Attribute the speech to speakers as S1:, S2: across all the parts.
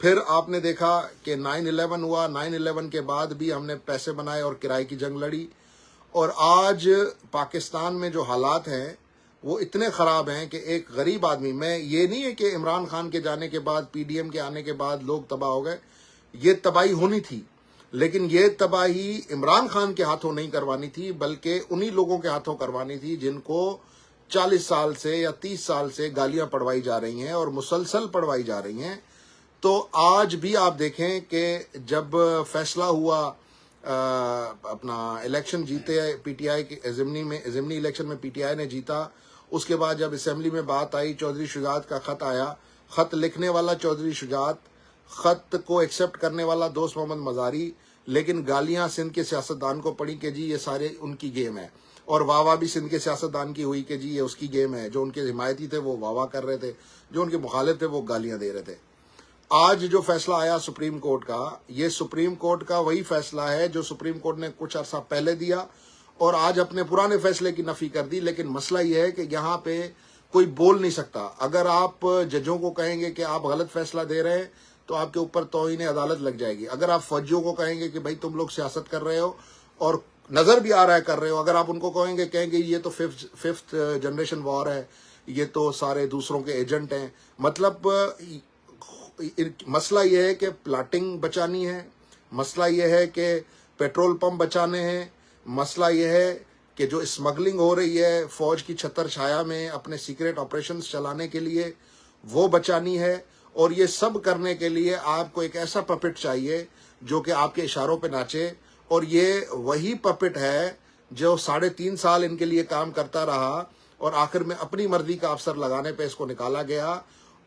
S1: پھر آپ نے دیکھا کہ 9/11 ہوا، 9/11 کے بعد بھی ہم نے پیسے بنائے اور کرائے کی جنگ لڑی، اور آج پاکستان میں جو حالات ہیں وہ اتنے خراب ہیں کہ ایک غریب آدمی، میں یہ نہیں ہے کہ عمران خان کے جانے کے بعد، پی ڈی ایم کے آنے کے بعد لوگ تباہ ہو گئے، یہ تباہی ہونی تھی، لیکن یہ تباہی عمران خان کے ہاتھوں نہیں کروانی تھی، بلکہ انہی لوگوں کے ہاتھوں کروانی تھی جن کو 40 سال سے یا 30 سال سے گالیاں پڑوائی جا رہی ہیں اور مسلسل پڑوائی جا رہی ہیں۔ تو آج بھی آپ دیکھیں کہ جب فیصلہ ہوا، اپنا الیکشن جیتے پی ٹی آئی کے ضمنی الیکشن میں پی ٹی آئی نے جیتا، اس کے بعد جب اسمبلی میں بات آئی، چودھری شجاعت کا خط آیا، خط لکھنے والا چودھری شجاعت، خط کو ایکسپٹ کرنے والا دوست محمد مزاری، لیکن گالیاں سندھ کے سیاستدان کو پڑی کہ جی یہ سارے ان کی گیم ہے، اور واہ واہ بھی سندھ کے سیاستدان کی ہوئی کہ جی یہ اس کی گیم ہے، جو ان کے حمایتی تھے وہ واہ واہ کر رہے تھے، جو ان کے مخالف تھے وہ گالیاں دے رہے تھے۔ آج جو فیصلہ آیا سپریم کورٹ کا، یہ سپریم کورٹ کا وہی فیصلہ ہے جو سپریم کورٹ نے کچھ عرصہ پہلے دیا اور آج اپنے پرانے فیصلے کی نفی کر دی، لیکن مسئلہ یہ ہے کہ یہاں پہ کوئی بول نہیں سکتا۔ اگر آپ ججوں کو کہیں گے کہ آپ غلط فیصلہ دے رہے ہیں تو آپ کے اوپر توہین عدالت لگ جائے گی۔ اگر آپ فوجیوں کو کہیں گے کہ بھائی تم لوگ سیاست کر رہے ہو اور نظر بھی آ رہا ہے کر رہے ہو، اگر آپ ان کو کہیں گے یہ تو ففتھ جنریشن وار ہے، یہ تو سارے دوسروں کے ایجنٹ ہیں، مطلب مسئلہ یہ ہے کہ پلاٹنگ بچانی ہے، مسئلہ یہ ہے کہ پیٹرول پمپ بچانے ہیں، مسئلہ یہ ہے کہ جو اسمگلنگ ہو رہی ہے فوج کی چھتر چھایا میں اپنے سیکریٹ آپریشنز چلانے کے لیے، وہ بچانی ہے، اور یہ سب کرنے کے لیے آپ کو ایک ایسا پپٹ چاہیے جو کہ آپ کے اشاروں پہ ناچے، اور یہ وہی پپٹ ہے جو 3.5 سال ان کے لیے کام کرتا رہا اور آخر میں اپنی مرضی کا افسر لگانے پہ اس کو نکالا گیا،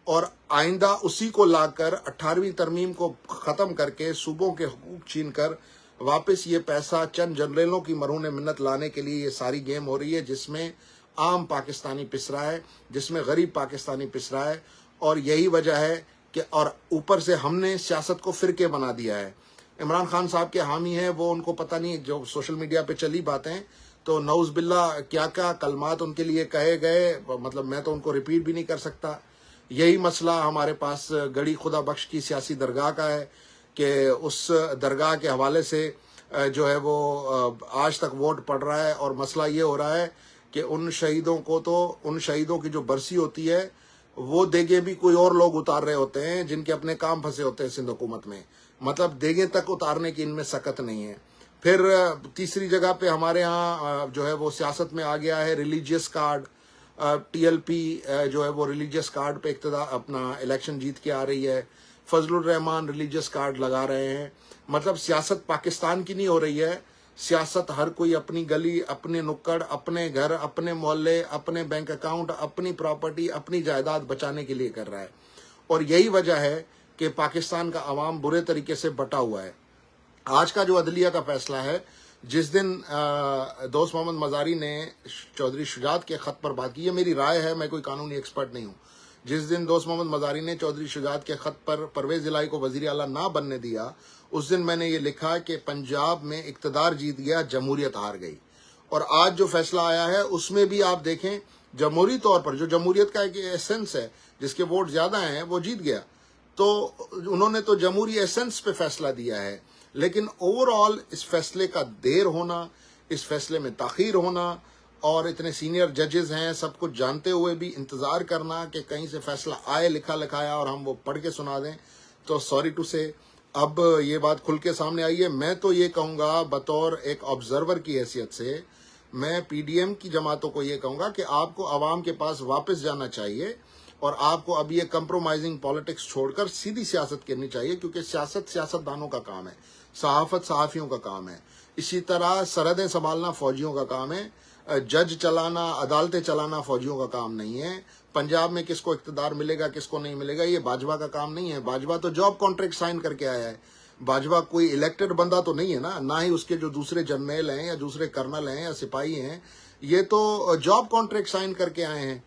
S1: اور آئندہ اسی کو لا کر 18ویں ترمیم کو ختم کر کے صوبوں کے حقوق چھین کر واپس یہ پیسہ چند جنرلوں کی مرہون منت لانے کے لیے یہ ساری گیم ہو رہی ہے، جس میں عام پاکستانی پس رہا ہے، جس میں غریب پاکستانی پس رہا ہے، اور یہی وجہ ہے کہ اور اوپر سے ہم نے سیاست کو فرقے بنا دیا ہے۔ عمران خان صاحب کے حامی ہیں، وہ ان کو پتہ نہیں، جو سوشل میڈیا پہ چلی باتیں تو نعوذ باللہ کیا کیا کلمات ان کے لیے کہے گئے، مطلب میں تو ان کو ریپیٹ بھی نہیں کر سکتا۔ یہی مسئلہ ہمارے پاس گڑی خدا بخش کی سیاسی درگاہ کا ہے کہ اس درگاہ کے حوالے سے جو ہے وہ آج تک ووٹ پڑ رہا ہے، اور مسئلہ یہ ہو رہا ہے کہ ان شہیدوں کی جو برسی ہوتی ہے وہ دیگیں بھی کوئی اور لوگ اتار رہے ہوتے ہیں جن کے اپنے کام پھنسے ہوتے ہیں سندھ حکومت میں، مطلب دیگیں تک اتارنے کی ان میں سکت نہیں ہے۔ پھر تیسری جگہ پہ ہمارے ہاں جو ہے وہ سیاست میں آ گیا ہے religious card, T L P جو ہے وہ ریلیجیس کارڈ پہ اپنا الیکشن جیت کے آ رہی ہے، فضل الرحمان ریلیجیس کارڈ لگا رہے ہیں، مطلب سیاست پاکستان کی نہیں ہو رہی ہے، سیاست ہر کوئی اپنی گلی، اپنے نکڑ، اپنے گھر، اپنے محلے، اپنے بینک اکاؤنٹ، اپنی پراپرٹی، اپنی جائیداد بچانے کے لیے کر رہا ہے، اور یہی وجہ ہے کہ پاکستان کا عوام برے طریقے سے بٹا ہوا ہے۔ آج کا جو عدلیہ کا فیصلہ ہے، جس دن دوست محمد مزاری نے چودھری شجاعت کے خط پر بات کی، یہ میری رائے ہے، میں کوئی قانونی ایکسپرٹ نہیں ہوں، جس دن دوست محمد مزاری نے چودھری شجاعت کے خط پر پرویز الہی کو وزیر اعلیٰ نہ بننے دیا، اس دن میں نے یہ لکھا کہ پنجاب میں اقتدار جیت گیا، جمہوریت ہار گئی، اور آج جو فیصلہ آیا ہے اس میں بھی آپ دیکھیں جمہوری طور پر جو جمہوریت کا ایک ایسنس ہے، جس کے ووٹ زیادہ ہیں وہ جیت گیا، تو انہوں نے تو جمہوری ایسنس پہ فیصلہ دیا ہے، لیکن اوور آل اس فیصلے کا دیر ہونا، اس فیصلے میں تاخیر ہونا، اور اتنے سینئر ججز ہیں، سب کچھ جانتے ہوئے بھی انتظار کرنا کہ کہیں سے فیصلہ آئے لکھا لکھایا اور ہم وہ پڑھ کے سنا دیں، تو سوری ٹو سے اب یہ بات کھل کے سامنے آئی ہے۔ میں تو یہ کہوں گا بطور ایک آبزرور کی حیثیت سے، میں پی ڈی ایم کی جماعتوں کو یہ کہوں گا کہ آپ کو عوام کے پاس واپس جانا چاہیے، اور آپ کو اب یہ کمپرومائزنگ پالیٹکس چھوڑ کر سیدھی سیاست کرنی چاہیے، کیونکہ سیاست سیاستدانوں کا کام ہے، صحافت صحافیوں کا کام ہے، اسی طرح سرحدیں سنبھالنا فوجیوں کا کام ہے، جج چلانا، عدالتیں چلانا فوجیوں کا کام نہیں ہے، پنجاب میں کس کو اقتدار ملے گا کس کو نہیں ملے گا یہ باجوہ کا کام نہیں ہے، باجوہ تو جاب کانٹریکٹ سائن کر کے آیا ہے، باجوہ کوئی الیکٹڈ بندہ تو نہیں ہے نا، نہ ہی اس کے جو دوسرے جرنیل ہیں یا دوسرے کرنل ہیں یا سپاہی ہیں، یہ تو جاب کانٹریکٹ سائن کر کے آئے ہیں،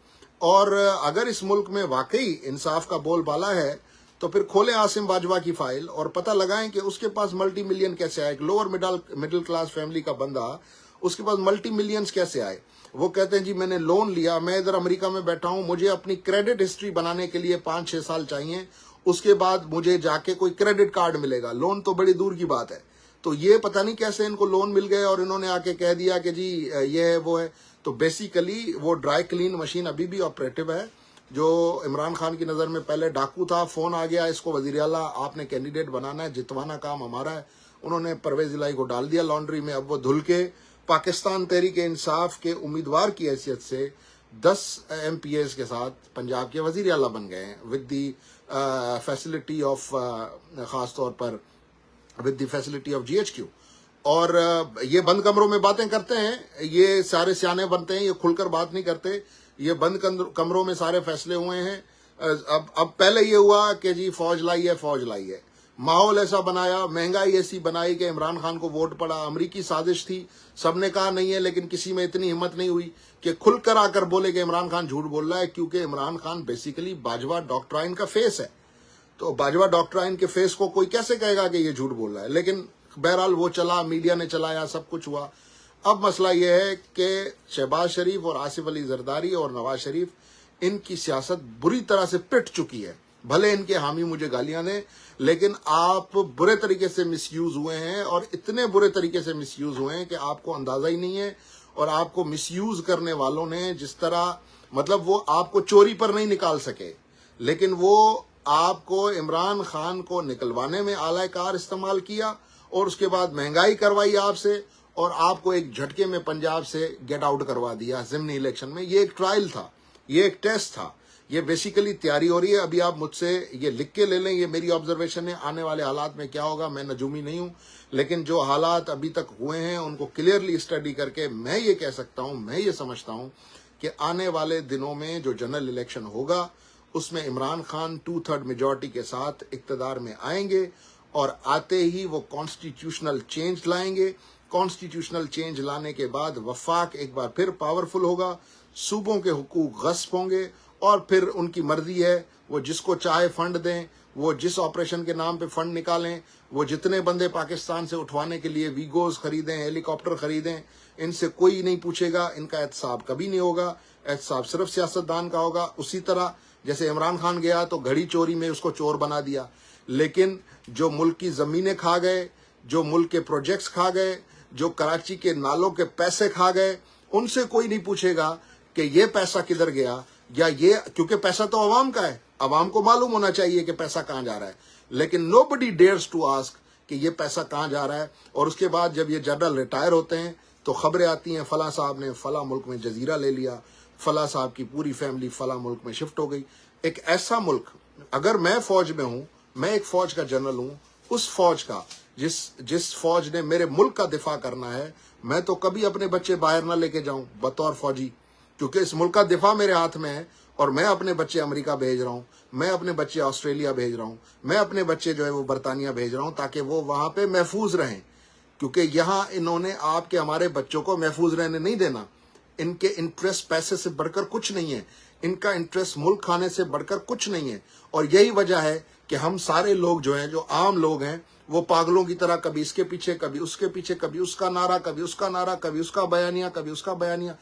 S1: اور اگر اس ملک میں واقعی انصاف کا بول بالا ہے تو پھر کھولیں عاصم باجوہ کی فائل اور پتہ لگائیں کہ اس کے پاس ملٹی ملین کیسے آئے، ایک لوور مڈل کلاس فیملی کا بندہ، اس کے پاس ملٹی ملینز کیسے آئے؟ وہ کہتے ہیں جی میں نے لون لیا، میں ادھر امریکہ میں بیٹھا ہوں، مجھے اپنی کریڈٹ ہسٹری بنانے کے لیے 5-6 سال چاہیے، اس کے بعد مجھے جا کے کوئی کریڈٹ کارڈ ملے گا، لون تو بڑی دور کی بات ہے۔ تو یہ پتہ نہیں کیسے ان کو لون مل گئے اور انہوں نے آ کے کہہ دیا کہ جی یہ ہے وہ ہے۔ تو بیسیکلی وہ ڈرائی کلین مشین ابھی بھی آپریٹو ہے، جو عمران خان کی نظر میں پہلے ڈاکو تھا، فون آ گیا اس کو وزیر اعلیٰ آپ نے کینڈیڈیٹ بنانا ہے، جتوانا کام ہمارا ہے، انہوں نے پرویز الہی کو ڈال دیا لانڈری میں۔ اب وہ دھل کے پاکستان تحریک انصاف کے امیدوار کی حیثیت سے 10 MPs کے ساتھ پنجاب کے وزیر اعلیٰ بن گئے ہیں، ود دی فیسلٹی آف خاص طور پر with the facility of GHQ۔ اور یہ بند کمروں میں باتیں کرتے ہیں، یہ سارے سیانے بنتے ہیں، یہ کھل کر بات نہیں کرتے، یہ بند کمروں میں سارے فیصلے ہوئے ہیں۔ اب پہلے یہ ہوا کہ جی فوج لائی ہے، ماحول ایسا بنایا، مہنگائی ایسی بنائی کہ عمران خان کو ووٹ پڑا، امریکی سازش تھی، سب نے کہا نہیں ہے، لیکن کسی میں اتنی ہمت نہیں ہوئی کہ کھل کر آ کر بولے کہ عمران خان جھوٹ بول رہا ہے، کیونکہ عمران خان بیسیکلی باجوہ ڈاکٹرائن کا فیس ہے۔ تو باجوہ ڈاکٹرائن کے فیس کو کوئی کیسے کہے گا کہ یہ جھوٹ بول رہا ہے؟ لیکن بہرحال وہ چلا، میڈیا نے چلایا، سب کچھ ہوا۔ اب مسئلہ یہ ہے کہ شہباز شریف اور آصف علی زرداری اور نواز شریف، ان کی سیاست بری طرح سے پٹ چکی ہے۔ بھلے ان کے حامی مجھے گالیاں دیں، لیکن آپ برے طریقے سے مس یوز ہوئے ہیں، اور اتنے برے طریقے سے مس یوز ہوئے ہیں کہ آپ کو اندازہ ہی نہیں ہے۔ اور آپ کو مس یوز کرنے والوں نے جس طرح، مطلب وہ آپ کو چوری پر نہیں نکال سکے، لیکن وہ آپ کو عمران خان کو نکلوانے میں اعلی کار استعمال کیا، اور اس کے بعد مہنگائی کروائی آپ سے، اور آپ کو ایک جھٹکے میں پنجاب سے گیٹ آؤٹ کروا دیا ضمنی الیکشن میں۔ یہ ایک ٹرائل تھا، یہ ایک ٹیسٹ تھا، یہ بیسیکلی تیاری ہو رہی ہے۔ ابھی آپ مجھ سے یہ لکھ کے لے لیں، یہ میری آبزرویشن ہے، آنے والے حالات میں کیا ہوگا میں نجومی نہیں ہوں، لیکن جو حالات ابھی تک ہوئے ہیں ان کو کلیئرلی اسٹڈی کر کے میں یہ کہہ سکتا ہوں، میں یہ سمجھتا ہوں کہ آنے والے دنوں میں جو جنرل الیکشن ہوگا اس میں عمران خان 2/3 میجورٹی کے ساتھ اقتدار میں آئیں گے، اور آتے ہی وہ کانسٹیٹیوشنل چینج لائیں گے۔ کانسٹیٹیوشنل چینج لانے کے بعد وفاق ایک بار پھر پاورفل ہوگا، صوبوں کے حقوق غصب ہوں گے، اور پھر ان کی مرضی ہے، وہ جس کو چاہے فنڈ دیں، وہ جس آپریشن کے نام پہ فنڈ نکالیں، وہ جتنے بندے پاکستان سے اٹھوانے کے لیے ویگوز خریدیں، ہیلی کاپٹر خریدیں، ان سے کوئی نہیں پوچھے گا، ان کا احتساب کبھی نہیں ہوگا، احتساب صرف سیاستدان کا ہوگا۔ اسی طرح جیسے عمران خان گیا تو گھڑی چوری میں اس کو چور بنا دیا، لیکن جو ملک کی زمینیں کھا گئے، جو ملک کے پروجیکٹس کھا گئے، جو کراچی کے نالوں کے پیسے کھا گئے، ان سے کوئی نہیں پوچھے گا کہ یہ پیسہ کدھر گیا، یا یہ، کیونکہ پیسہ تو عوام کا ہے، عوام کو معلوم ہونا چاہیے کہ پیسہ کہاں جا رہا ہے، لیکن nobody dares to ask کہ یہ پیسہ کہاں جا رہا ہے۔ اور اس کے بعد جب یہ جنرل ریٹائر ہوتے ہیں تو خبریں آتی ہیں فلاں صاحب نے فلاں ملک میں جزیرہ لے لیا، فلاں صاحب کی پوری فیملی فلاں ملک میں شفٹ ہو گئی۔ ایک ایسا ملک، اگر میں فوج میں ہوں، میں ایک فوج کا جنرل ہوں، اس فوج کا جس فوج نے میرے ملک کا دفاع کرنا ہے، میں تو کبھی اپنے بچے باہر نہ لے کے جاؤں بطور فوجی، کیونکہ اس ملک کا دفاع میرے ہاتھ میں ہے، اور میں اپنے بچے امریکہ بھیج رہا ہوں، میں اپنے بچے آسٹریلیا بھیج رہا ہوں، میں اپنے بچے جو ہے وہ برطانیہ بھیج رہا ہوں، تاکہ وہ وہاں پہ محفوظ رہیں، کیونکہ یہاں انہوں نے آپ کے ہمارے بچوں کو محفوظ رہنے نہیں دینا۔ ان کے انٹرسٹ پیسے سے بڑھ کر کچھ نہیں ہے، ان کا انٹرسٹ ملک کھانے سے بڑھ کر کچھ نہیں ہے، اور یہی وجہ ہے کہ ہم سارے لوگ جو ہیں، جو عام لوگ ہیں، وہ پاگلوں کی طرح کبھی اس کے پیچھے، کبھی اس کے پیچھے، کبھی اس کا نعرہ، کبھی اس کا نعرہ، کبھی اس کا بیانیہ، کبھی اس کا بیانیہ،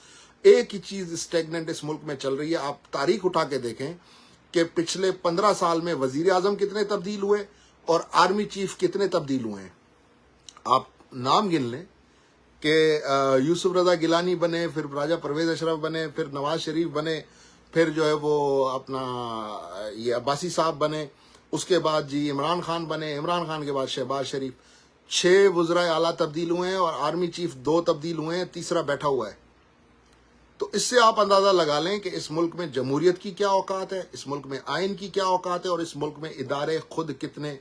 S1: ایک ہی چیز اسٹیگننٹ اس ملک میں چل رہی ہے۔ آپ تاریخ اٹھا کے دیکھیں کہ پچھلے 15 سال میں وزیر اعظم کتنے تبدیل ہوئے اور آرمی چیف کتنے تبدیل ہوئے ہیں۔ آپ نام گن لیں کہ یوسف رضا گیلانی بنے، پھر راجہ پرویز اشرف بنے، پھر نواز شریف بنے، پھر جو ہے وہ اپنا یہ عباسی صاحب بنے، اس کے بعد جی عمران خان بنے، عمران خان کے بعد شہباز شریف، 6 وزرائے اعلیٰ تبدیل ہوئے ہیں، اور آرمی چیف 2 تبدیل ہوئے ہیں، تیسرا بیٹھا ہوا ہے۔ تو اس سے آپ اندازہ لگا لیں کہ اس ملک میں جمہوریت کی کیا اوقات ہے، اس ملک میں آئین کی کیا اوقات ہے، اور اس ملک میں ادارے خود کتنے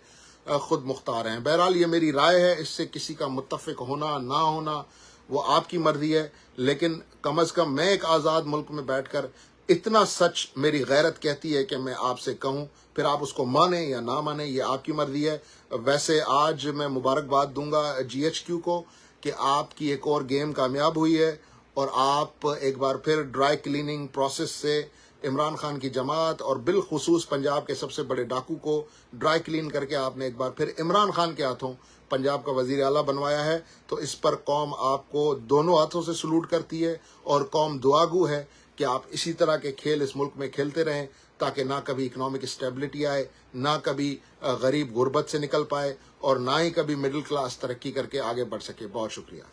S1: خود مختار ہیں۔ بہرحال یہ میری رائے ہے، اس سے کسی کا متفق ہونا نہ ہونا وہ آپ کی مرضی ہے، لیکن کم از کم میں ایک آزاد ملک میں بیٹھ کر اتنا سچ میری غیرت کہتی ہے کہ میں آپ سے کہوں، پھر آپ اس کو مانیں یا نہ مانیں یہ آپ کی مرضی ہے۔ ویسے آج میں مبارکباد دوں گا GHQ کو کہ آپ کی ایک اور گیم کامیاب ہوئی ہے، اور آپ ایک بار پھر ڈرائی کلیننگ پروسیس سے عمران خان کی جماعت اور بالخصوص پنجاب کے سب سے بڑے ڈاکو کو ڈرائی کلین کر کے آپ نے ایک بار پھر عمران خان کے ہاتھوں پنجاب کا وزیر اعلیٰ بنوایا ہے۔ تو اس پر قوم آپ کو دونوں ہاتھوں سے سلوٹ کرتی ہے، اور قوم دعاگو ہے کہ آپ اسی طرح کے کھیل اس ملک میں کھیلتے رہیں تاکہ نہ کبھی اکنامک اسٹیبلٹی آئے، نہ کبھی غریب غربت سے نکل پائے، اور نہ ہی کبھی مڈل کلاس ترقی کر کے آگے بڑھ سکے۔ بہت شکریہ۔